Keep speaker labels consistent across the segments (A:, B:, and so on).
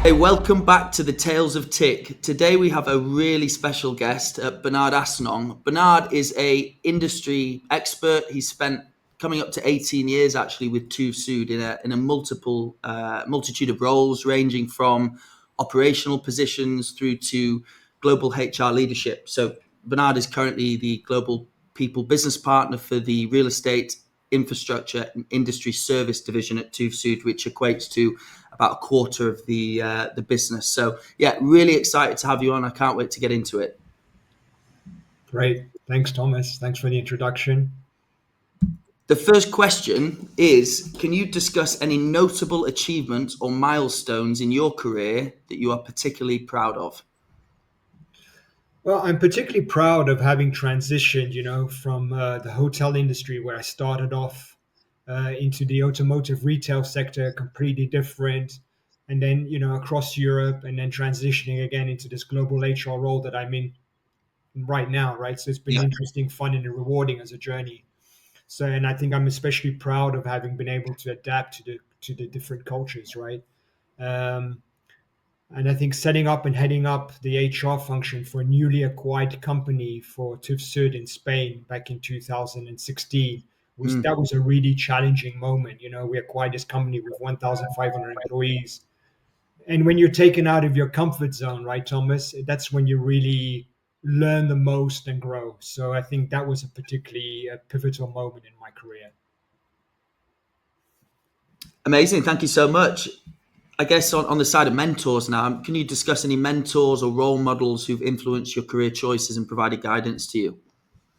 A: Hey, welcome back to the Tales of TIC. Today we have a really special guest, Bernard Asnong. Bernard is a industry expert. He's spent coming up to 18 years actually with TÜV Süd in a multitude of roles, ranging from operational positions through to global HR leadership. So Bernard is currently the global people business partner for the real estate infrastructure and industry service division at TÜV Süd, which equates to about a quarter of the business. So yeah, really excited to have you on. I can't wait to get into it.
B: Great. Thanks, Thomas. Thanks for the introduction.
A: The first question is, can you discuss any notable achievements or milestones in your career that you are particularly proud of?
B: Well, I'm particularly proud of having transitioned, from the hotel industry where I started off into the automotive retail sector, completely different, and then, across Europe, and then transitioning again into this global HR role that I'm in right now, right? So it's been
A: Yeah.
B: interesting, fun, and rewarding as a journey. So, and I think I'm especially proud of having been able to adapt to the different cultures, right? Um, And I think setting up and heading up the HR function for a newly acquired company for TÜV Süd in Spain back in 2016
A: Mm.
B: was a really challenging moment. We acquired this company with 1,500 employees, and when you're taken out of your comfort zone, right, Thomas, that's when you really learn the most and grow. So I think that was a particularly pivotal moment in my career.
A: Amazing. Thank you so much. I guess on the side of mentors now, can you discuss any mentors or role models who've influenced your career choices and provided guidance to you?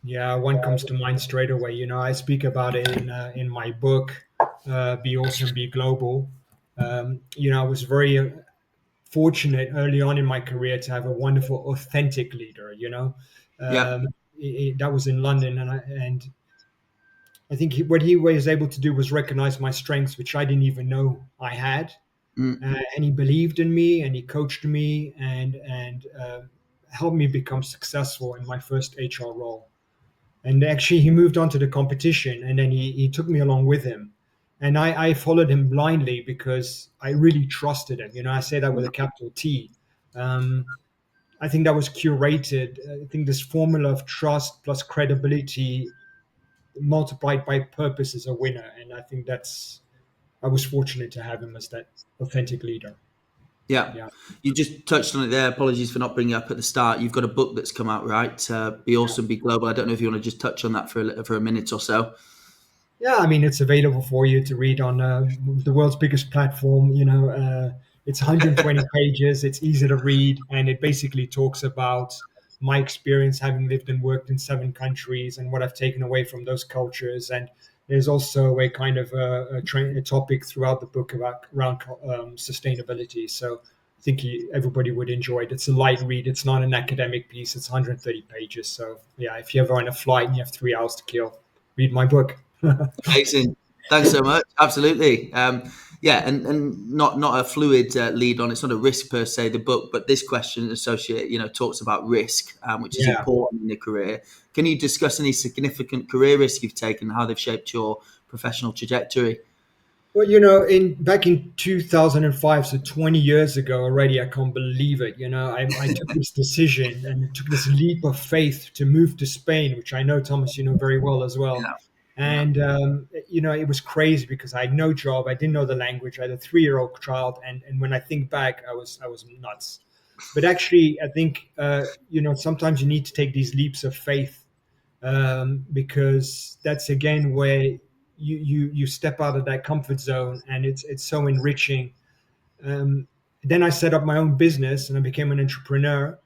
B: Yeah, one comes to mind straight away. I speak about it in my book, Be Awesome, Be Global. I was very fortunate early on in my career to have a wonderful, authentic leader.
A: Yeah.
B: That was in London, and I think what he was able to do was recognize my strengths, which I didn't even know I had,
A: Mm.
B: and he believed in me, and he coached me, and helped me become successful in my first HR role. And actually, he moved on to the competition, and then he took me along with him. And I followed him blindly because I really trusted him. I say that with a capital T. Um, I think that was curated. I think this formula of trust plus credibility multiplied by purpose is a winner. And I think I was fortunate to have him as that authentic leader.
A: Yeah,
B: Yeah.
A: you just touched on it there. Apologies for not bringing it up at the start. You've got a book that's come out, right? Be Awesome, Be Global. I don't know if you want to just touch on that for a minute or so.
B: Yeah, I mean, it's available for you to read on the world's biggest platform. It's 120 pages. It's easy to read, and it basically talks about my experience having lived and worked in 7 countries and what I've taken away from those cultures. And there's also a kind of a topic throughout the book around sustainability. So I think everybody would enjoy it. It's a light read. It's not an academic piece. It's 130 pages. So yeah, if you're ever on a flight and you have 3 hours to kill, read my book.
A: Amazing. Thanks so much. Absolutely. Yeah, and not a fluid lead on. It's not a risk per se, the book, but this question associate, talks about risk, which is
B: Yeah.
A: important in a career. Can you discuss any significant career risks you've taken and how they've shaped your professional trajectory?
B: Well, in back in 2005, so 20 years ago already, I can't believe it. I took this decision and took this leap of faith to move to Spain, which I know, Thomas, you know very well as well.
A: Yeah. Yeah.
B: And it was crazy because I had no job, I didn't know the language, I had a 3-year-old child, and when I think back, I was nuts. But actually, I think sometimes you need to take these leaps of faith, because that's again where you step out of that comfort zone, and it's so enriching. Um, then I set up my own business and I became an entrepreneur.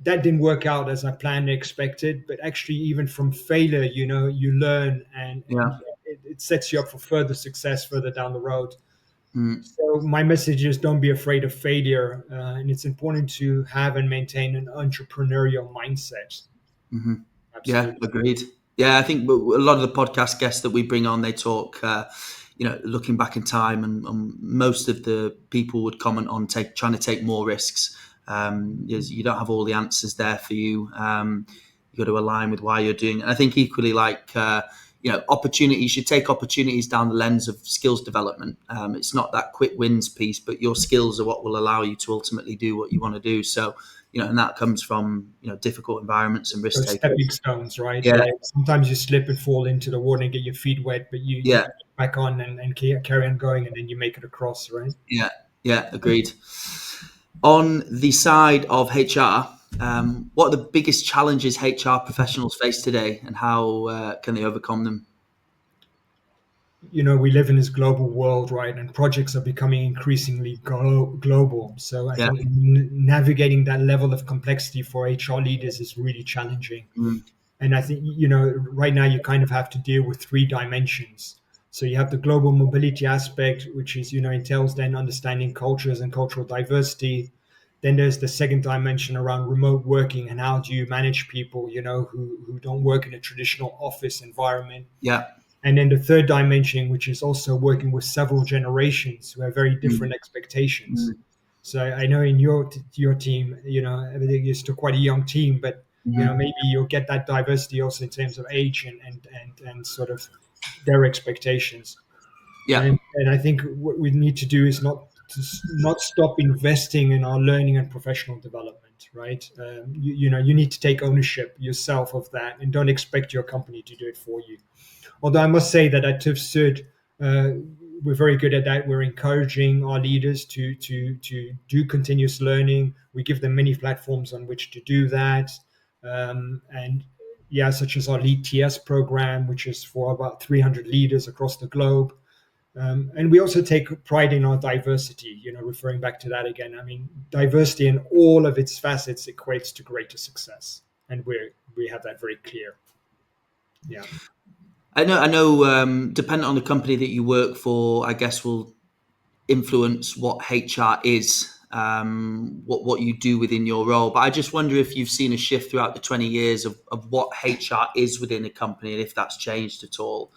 B: That didn't work out as I planned and expected, but actually, even from failure, you learn, and
A: Yeah.
B: it sets you up for further success further down the road.
A: Mm.
B: So my message is, don't be afraid of failure, and it's important to have and maintain an entrepreneurial mindset.
A: Hmm. Yeah,
B: Absolutely.
A: agreed. Yeah, I think a lot of the podcast guests that we bring on, they talk, looking back in time, and most of the people would comment on trying to take more risks. You don't have all the answers there for you. You got to align with why you're doing it. And I think equally, like, opportunity. You should take opportunities down the lens of skills development. It's not that quick wins piece, but your skills are what will allow you to ultimately do what you want to do. So, and that comes from, difficult environments and risk
B: Those stepping
A: takers.
B: stones, right?
A: Yeah.
B: Sometimes you slip and fall into the water and get your feet wet, but you
A: Yeah.
B: get back on and carry on going, and then you make it across, right?
A: Yeah. Yeah. Agreed. On the side of HR, what are the biggest challenges HR professionals face today, and how can they overcome them?
B: We live in this global world, right? And projects are becoming increasingly global. So I
A: Yeah.
B: think navigating that level of complexity for HR leaders is really challenging.
A: Mm.
B: And I think, right now you kind of have to deal with three dimensions. So you have the global mobility aspect, which is, entails then understanding cultures and cultural diversity. Then there's the second dimension around remote working and how do you manage people, who don't work in a traditional office environment.
A: Yeah.
B: And then the third dimension, which is also working with several generations who have very different
A: Mm.
B: expectations.
A: Mm.
B: So I know in your team, everything is still quite a young team, but
A: Mm.
B: maybe you'll get that diversity also in terms of age and sort of their expectations.
A: Yeah.
B: And I think what we need to do is not stop investing in our learning and professional development, right? You need to take ownership yourself of that, and don't expect your company to do it for you. Although I must say that at TIFSUD, we're very good at that. We're encouraging our leaders to do continuous learning. We give them many platforms on which to do that. And yeah, such as our Lead TS program, which is for about 300 leaders across the globe. And we also take pride in our diversity, referring back to that again. I mean, diversity in all of its facets equates to greater success. And we have that very clear. Yeah.
A: I know. Depending on the company that you work for, I guess will influence what HR is, what you do within your role. But I just wonder if you've seen a shift throughout the 20 years of what HR is within a company, and if that's changed at all.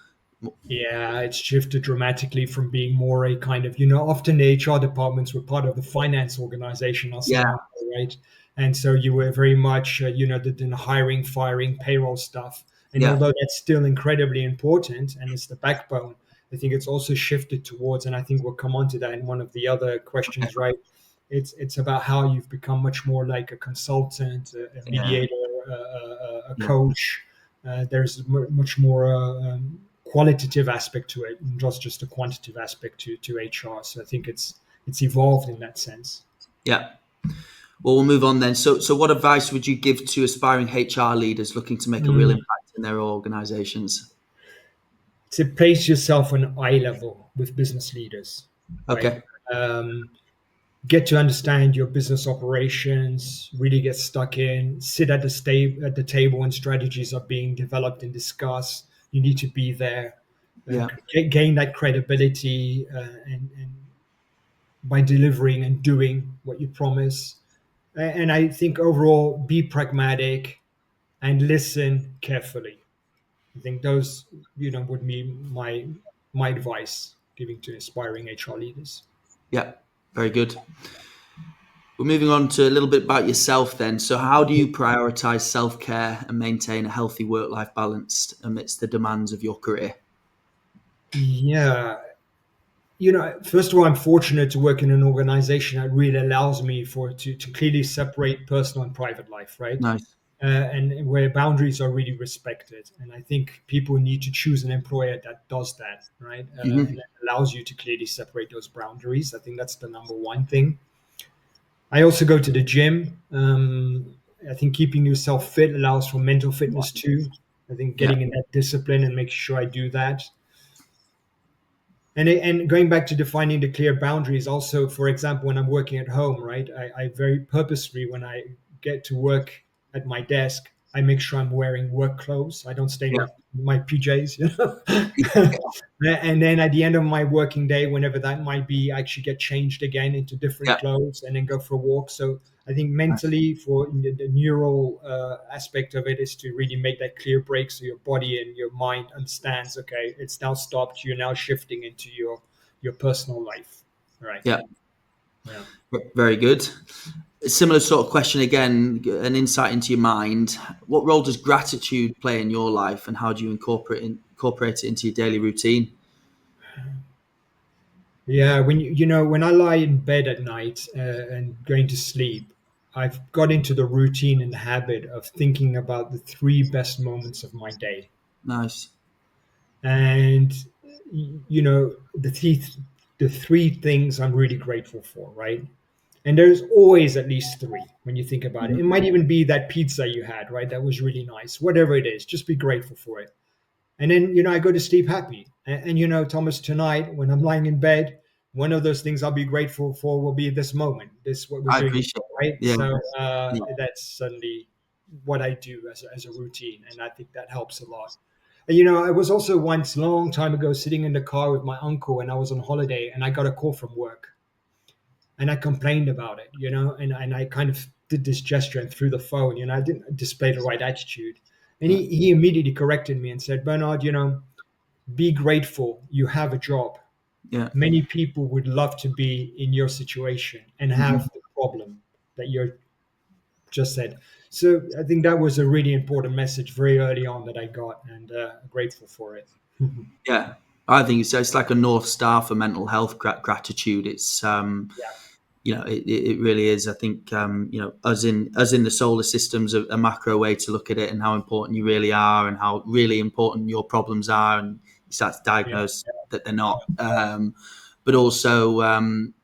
B: Yeah, it's shifted dramatically from being more a kind of, often the HR departments were part of the finance organization,
A: Yeah.
B: Asnong, right? And so you were very much, the hiring, firing, payroll stuff. And
A: Yeah.
B: although that's still incredibly important and it's the backbone, I think it's also shifted towards, and I think we'll come on to that in one of the other questions, right? It's about how you've become much more like a consultant, a
A: Yeah.
B: mediator, a
A: Yeah.
B: coach. There's much more qualitative aspect to it, and just a quantitative aspect to HR. So I think it's evolved in that sense.
A: Yeah. Well, we'll move on then. So what advice would you give to aspiring HR leaders looking to make a real
B: Mm.
A: impact in their organizations?
B: To place yourself on eye level with business leaders, right?
A: Okay.
B: Um, get to understand your business operations, really get stuck in, sit at the table when strategies are being developed and discussed. You need to be there,
A: Yeah.
B: gain that credibility, and by delivering and doing what you promise. And I think overall, be pragmatic and listen carefully. I think those, would be my advice giving to aspiring HR leaders.
A: Yeah. Very good. We're moving on to a little bit about yourself then. So, how do you prioritize self care and maintain a healthy work life balance amidst the demands of your career?
B: Yeah, first of all, I'm fortunate to work in an organization that really allows me to clearly separate personal and private life, right?
A: Nice.
B: And where boundaries are really respected. And I think people need to choose an employer that does that, right? And
A: Hmm.
B: that allows you to clearly separate those boundaries. I think that's the number one thing. I also go to the gym. I think keeping yourself fit allows for mental fitness too. I think
A: Yeah.
B: getting in that discipline and making sure I do that. And going back to defining the clear boundaries, also, for example, when I'm working at home, right, I very purposefully, when I get to work at my desk, I make sure I'm wearing work clothes. I don't stay in
A: Yeah.
B: my PJs, And then at the end of my working day, whenever that might be, I actually get changed again into different
A: Yeah.
B: clothes and then go for a walk. So I think
A: Nice.
B: mentally, for the neural aspect of it, is to really make that clear break so your body and your mind understands. Okay, it's now stopped. You're now shifting into your personal life. Right.
A: Yeah.
B: Yeah.
A: Very good. A similar sort of question again, an insight into your mind. What role does gratitude play in your life, and how do you incorporate it into your daily routine?
B: Yeah, when you know when I lie in bed at night and going to sleep, I've got into the routine and habit of thinking about the three best moments of my day,
A: Nice.
B: and you know the three things I'm really grateful for, right? And there's always at least three when you think about it. It
A: Mhm.
B: might even be that pizza you had, right? That was really nice. Whatever it is, just be grateful for it. And then, I go to sleep happy. And Thomas, tonight when I'm lying in bed, one of those things I'll be grateful for will be this moment, this what we're
A: I
B: doing,
A: appreciate
B: right?
A: it. Yeah.
B: So
A: Yeah.
B: that's suddenly what I do as a routine. And I think that helps a lot. And, I was also once, long time ago, sitting in the car with my uncle and I was on holiday and I got a call from work and I complained about it, and I kind of did this gesture and threw the phone, I didn't display the right attitude. And
A: Yeah.
B: he immediately corrected me and said, Bernard, be grateful you have a job.
A: Yeah.
B: Many people would love to be in your situation and
A: Mhm.
B: have the problem that you're just said. So I think that was a really important message very early on that I got, and grateful for it.
A: Yeah. I think it's like a north star for mental health. Gratitude. It's
B: Yeah,
A: it really is. I think us in the solar system's a macro way to look at it, and how important you really are, and how really important your problems are, and you start to
B: yeah,
A: diagnose that they're not. But also,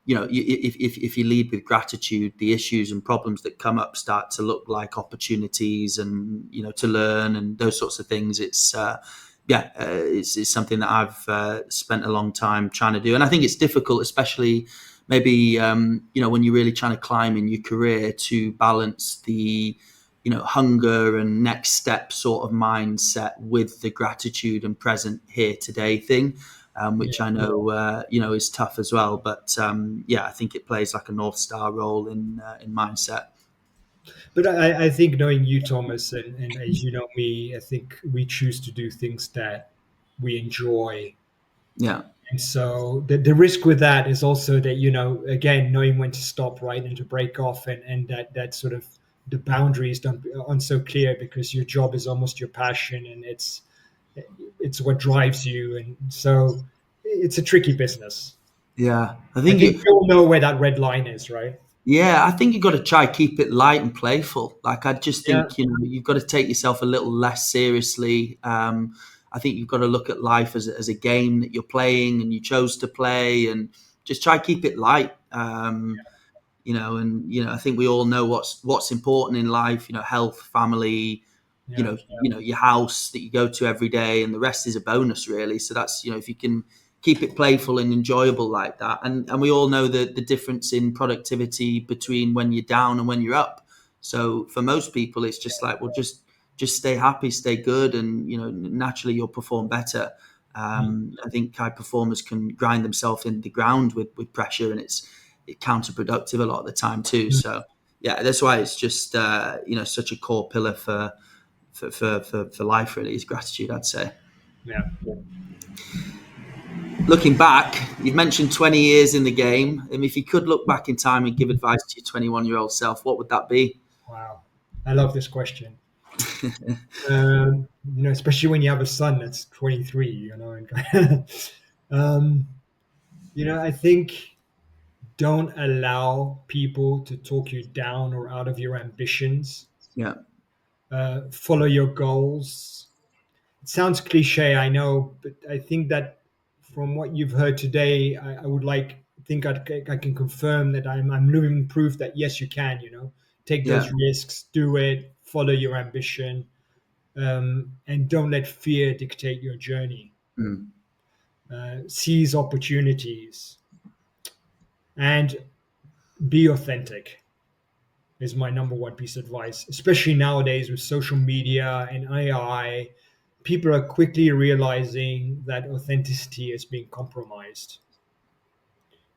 A: if you lead with gratitude, the issues and problems that come up start to look like opportunities, and to learn and those sorts of things. It's something that I've spent a long time trying to do, and I think it's difficult, especially maybe when you're really trying to climb in your career, to balance the hunger and next step sort of mindset with the gratitude and present here today thing, which I
B: yeah.
A: know is tough as well. But I think it plays like a north star role in mindset.
B: But I think knowing you, Thomas, and as you know me, I think we choose to do things that we enjoy.
A: Yeah,
B: And so the risk with that is also that, again, knowing when to stop, right, and to break off, and that sort of the boundaries aren't so clear because your job is almost your passion and it's what drives you. And so it's a tricky business.
A: yeah. I
B: I
A: think
B: think
A: you.
B: we all know where that red line is, right?
A: Yeah, I think you've got to try keep it light and playful. Like, I just
B: Yeah.
A: think you've got to take yourself a little less seriously. I think you've got to look at life as a game that you're playing and you chose to play, and just try keep it light. I think we all know what's important in life. Health, family.
B: Yeah.
A: Your house that you go to every day, and the rest is a bonus, really. So that's if you can keep it playful and enjoyable like that. And we all know the difference in productivity between when you're down and when you're up. So for most people, it's just like, well, just stay happy, stay good, and naturally you'll perform better. I think high performers can grind themselves in the ground with pressure, and it's counterproductive a lot of the time too. So yeah, that's why it's just such a core pillar for life, really, is gratitude, I'd say.
B: Yeah.
A: Looking back, you've mentioned 20 years in the game. I mean, if you could look back in time and give advice to your 21-year-old self, what would that be?
B: Wow. I love this question. Especially when you have a son that's 23, and um, I think don't allow people to talk you down or out of your ambitions.
A: Yeah,
B: Follow your goals. It sounds cliche, I know, but I think that from what you've heard today, I would think I can confirm that I'm living proof that yes, you can. Take
A: yeah,
B: those risks, do it, follow your ambition, and don't let fear dictate your journey.
A: mm,
B: Seize opportunities and be authentic is my number one piece of advice, especially nowadays with social media and AI. People are quickly realizing that authenticity is being compromised,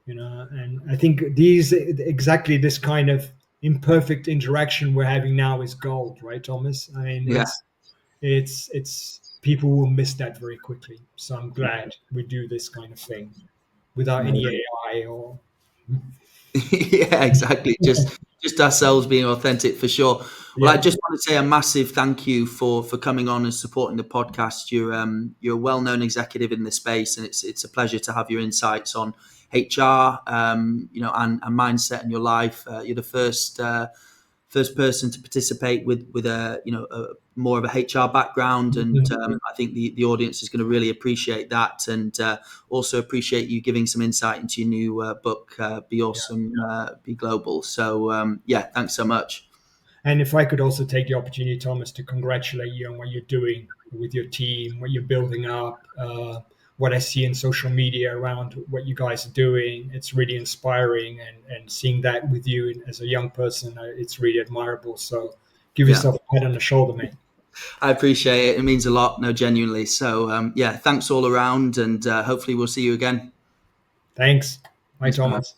B: and I think exactly this kind of imperfect interaction we're having now is gold, right, Thomas? I mean,
A: yeah,
B: it's people will miss that very quickly. So I'm glad we do this kind of thing without
A: yeah.
B: any AI or.
A: Yeah, exactly. Just ourselves being authentic for sure. Well, I
B: Yeah.
A: just want to say a massive thank you for coming on and supporting the podcast. You're a well-known executive in this space, and it's a pleasure to have your insights on HR, and mindset in your life. You're the first person to participate with a more of a HR background, and I think the audience is going to really appreciate that, and also appreciate you giving some insight into your new book, Be Awesome, Be Global. So yeah, thanks so much.
B: And if I could also take the opportunity, Thomas, to congratulate you on what you're doing with your team, what you're building up, what I see in social media around what you guys are doing. It's really inspiring. And seeing that with you as a young person, it's really admirable. So give
A: Yeah,
B: yourself a pat on the shoulder, mate.
A: I appreciate it. It means a lot. No, genuinely. So yeah, thanks all around, and hopefully we'll see you again.
B: Thanks. Bye,
A: Thanks, Bernard.
B: Thomas.